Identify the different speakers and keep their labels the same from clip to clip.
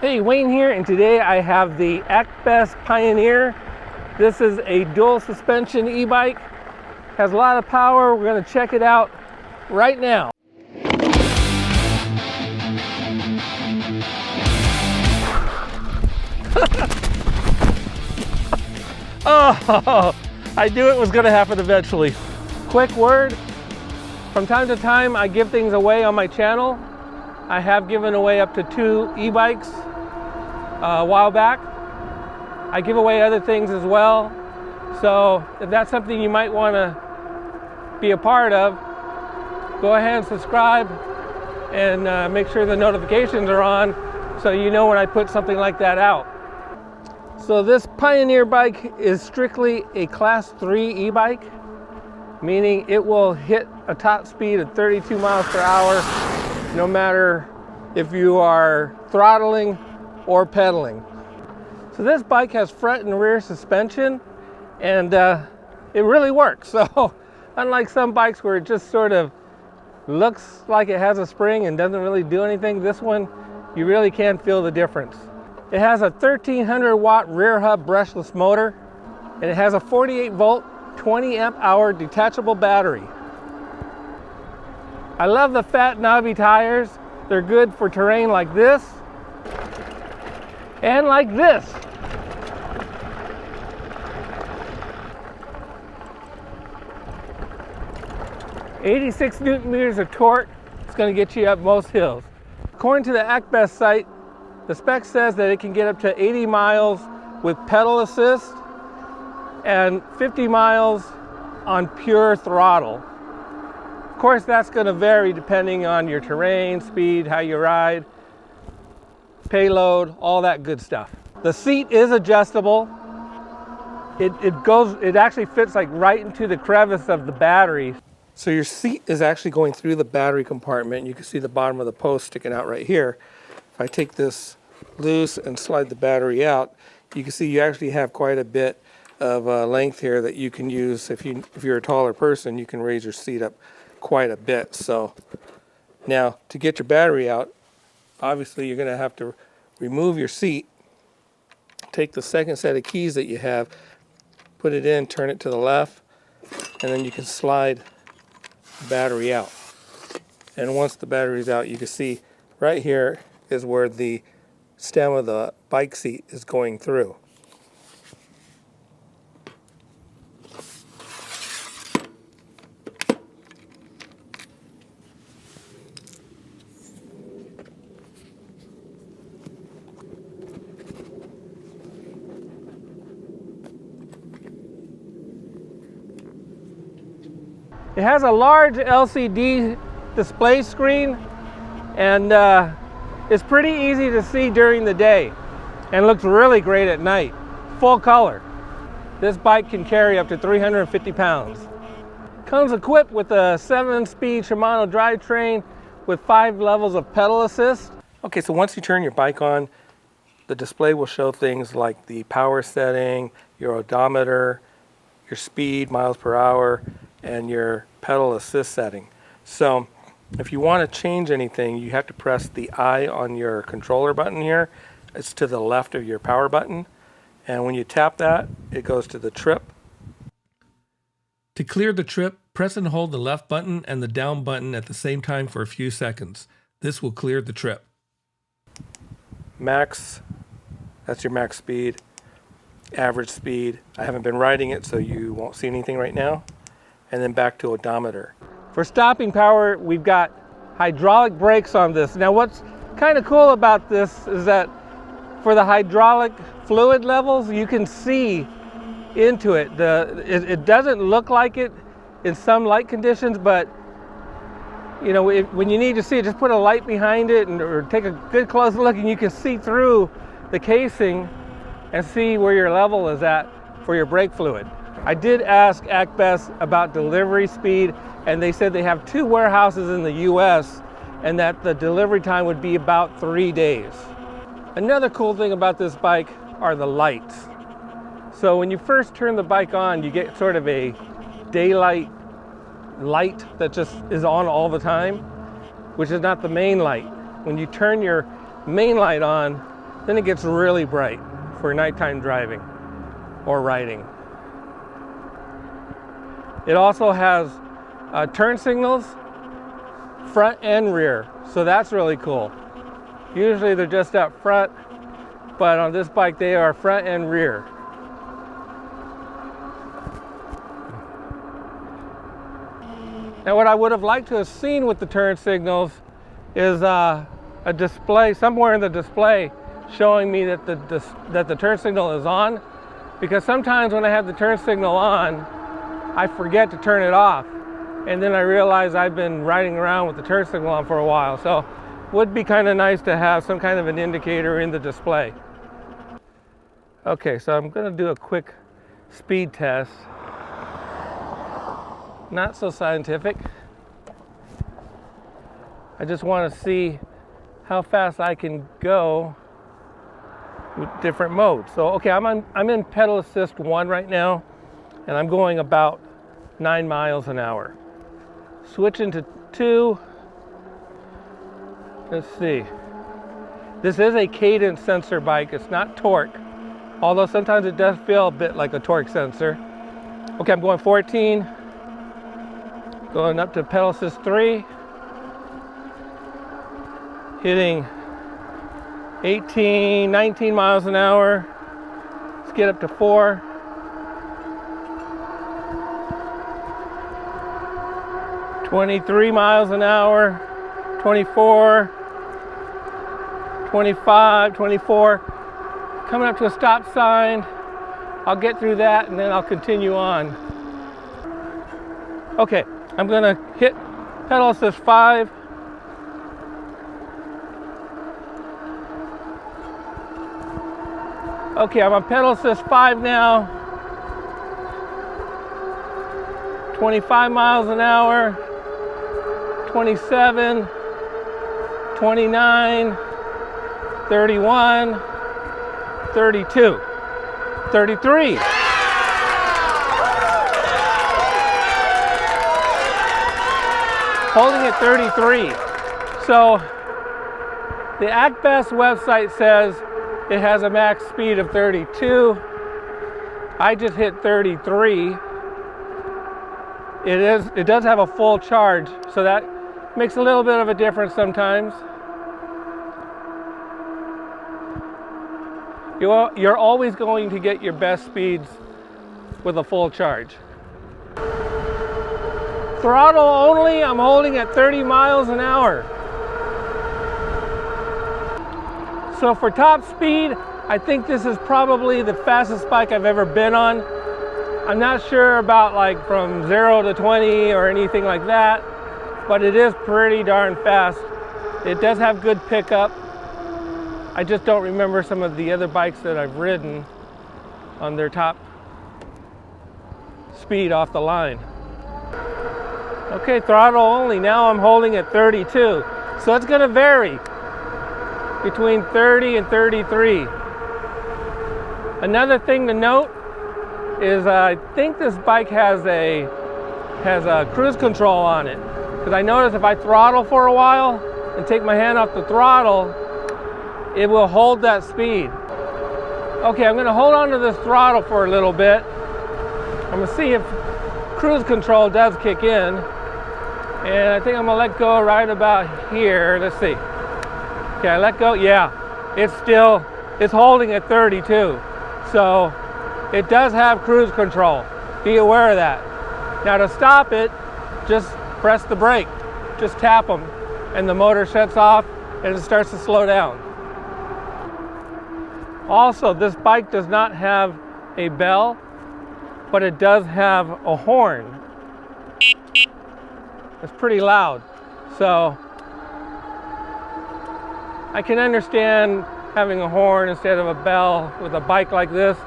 Speaker 1: Hey, Wayne here, and today I have the Actbest Pioneer. This is a dual suspension e-bike. Has a lot of power. We're going to check it out right now. Oh, I knew it was going to happen eventually. Quick word, from time to time I give things away on my channel. I have given away up to 2 e-bikes a while back. I give away other things as well. So if that's something you might want to be a part of, go ahead and subscribe and make sure the notifications are on so you know when I put something like that out. So this Pioneer bike is strictly a class 3 e-bike, meaning it will hit a top speed of 32 miles per hour no matter if you are throttling or pedaling. So this bike has front and rear suspension, and it really works. So unlike some bikes where it just sort of looks like it has a spring and doesn't really do anything, this one you really can feel the difference. It has a 1300 watt rear hub brushless motor, and it has a 48 volt 20 amp hour detachable battery. I love the fat knobby tires. They're good for terrain like this and like this. "86 Newton meters of torque." It's going to get you up most hills. According to the Actbest site, the spec says that it can get up to 80 miles with pedal assist and 50 miles on pure throttle. Of course, that's going to vary depending on your terrain, speed, how you ride, payload, all that good stuff. The seat is adjustable. It actually fits like right into the crevice of the battery. So your seat is actually going through the battery compartment. You can see the bottom of the post sticking out right here. If I take this loose and slide the battery out, you can see you actually have quite a bit of length here that you can use. If you're a taller person, you can raise your seat up quite a bit. So now to get your battery out, obviously you're going to have to remove your seat, take the second set of keys that you have, put it in, turn it to the left, and then you can slide the battery out. And once the battery's out, you can see right here is where the stem of the bike seat is going through. It has a large LCD display screen, and it's pretty easy to see during the day and looks really great at night. Full color. This bike can carry up to 350 pounds. Comes equipped with a 7-speed Shimano drivetrain with 5 levels of pedal assist. Okay, so once you turn your bike on, the display will show things like the power setting, your odometer, your speed, miles per hour, and your pedal assist setting. So if you want to change anything, you have to press the I on your controller button here. It's to the left of your power button. And when you tap that, it goes to the trip. To clear the trip, press and hold the left button and the down button at the same time for a few seconds. This will clear the trip. Max, that's your max speed. Average speed, I haven't been riding it, so you won't see anything right now. And then back to odometer. For stopping power, we've got hydraulic brakes on this. Now what's kind of cool about this is that for the hydraulic fluid levels, you can see into it. It doesn't look like it in some light conditions, but you know, when you need to see it, just put a light behind it or take a good close look, and you can see through the casing and see where your level is at for your brake fluid. I did ask Actbest about delivery speed, and they said they have 2 warehouses in the US and that the delivery time would be about 3 days. Another cool thing about this bike are the lights. So when you first turn the bike on, you get sort of a daylight light that just is on all the time, which is not the main light. When you turn your main light on, Then it gets really bright for nighttime driving or riding. It also has turn signals, front and rear, so that's really cool. Usually they're just up front, but on this bike they are front and rear. Now what I would have liked to have seen with the turn signals is a display, somewhere in the display, showing me that the turn signal is on, because sometimes when I have the turn signal on, I forget to turn it off, and then I realize I've been riding around with the turn signal on for a while. So it would be kind of nice to have some kind of an indicator in the display. Okay, so I'm going to do a quick speed test. Not so scientific. I just want to see how fast I can go with different modes. So okay, I'm in pedal assist 1 right now, and I'm going about 9 miles an hour. Switching to 2. Let's see. This is a cadence sensor bike. It's not torque, although sometimes it does feel a bit like a torque sensor. Okay, I'm going 14. Going up to pedal assist 3. Hitting 18, 19 miles an hour. Let's get up to 4. 23 miles an hour, 24, 25, 24. Coming up to a stop sign. I'll get through that and then I'll continue on. Okay, I'm gonna hit pedal assist 5. Okay, I'm on pedal assist 5 now. 25 miles an hour, 27, 29, 31, 32, 33. Holding at 33. So the Actbest website says it has a max speed of 32. I just hit 33. It does have a full charge, so that makes a little bit of a difference sometimes. You're always going to get your best speeds with a full charge. Throttle only, I'm holding at 30 miles an hour. So for top speed, I think this is probably the fastest bike I've ever been on. I'm not sure about like from 0 to 20 or anything like that, but it is pretty darn fast. It does have good pickup. I just don't remember some of the other bikes that I've ridden on their top speed off the line. Okay, throttle only. Now I'm holding at 32. So it's gonna vary between 30 and 33. Another thing to note is I think this bike has a cruise control on it, because I notice if I throttle for a while and take my hand off the throttle, it will hold that speed. Okay, I'm going to hold on to this throttle for a little bit. I'm going to see if cruise control does kick in, and I think I'm going to let go right about here. Let's see. Okay, I let go. Yeah, it's holding at 32. So it does have cruise control. Be aware of that. Now to stop it, just press the brake. Just tap them and the motor shuts off and it starts to slow down. Also, this bike does not have a bell, but it does have a horn. It's pretty loud. So I can understand having a horn instead of a bell with a bike like this.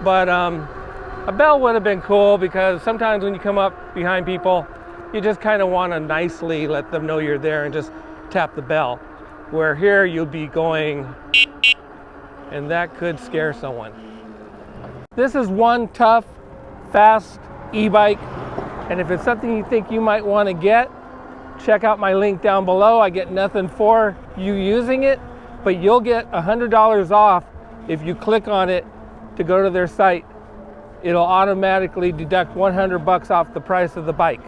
Speaker 1: But a bell would have been cool, because sometimes when you come up behind people, you just kind of want to nicely let them know you're there and just tap the bell. Where here you'll be going, and that could scare someone. This is one tough, fast e-bike, and if it's something you think you might want to get, check out my link down below. I get nothing for you using it, but you'll get $100 off if you click on it to go to their site. It'll automatically deduct 100 bucks off the price of the bike.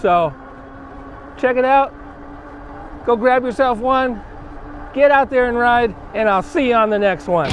Speaker 1: So check it out. Go grab yourself one, get out there and ride, and I'll see you on the next one.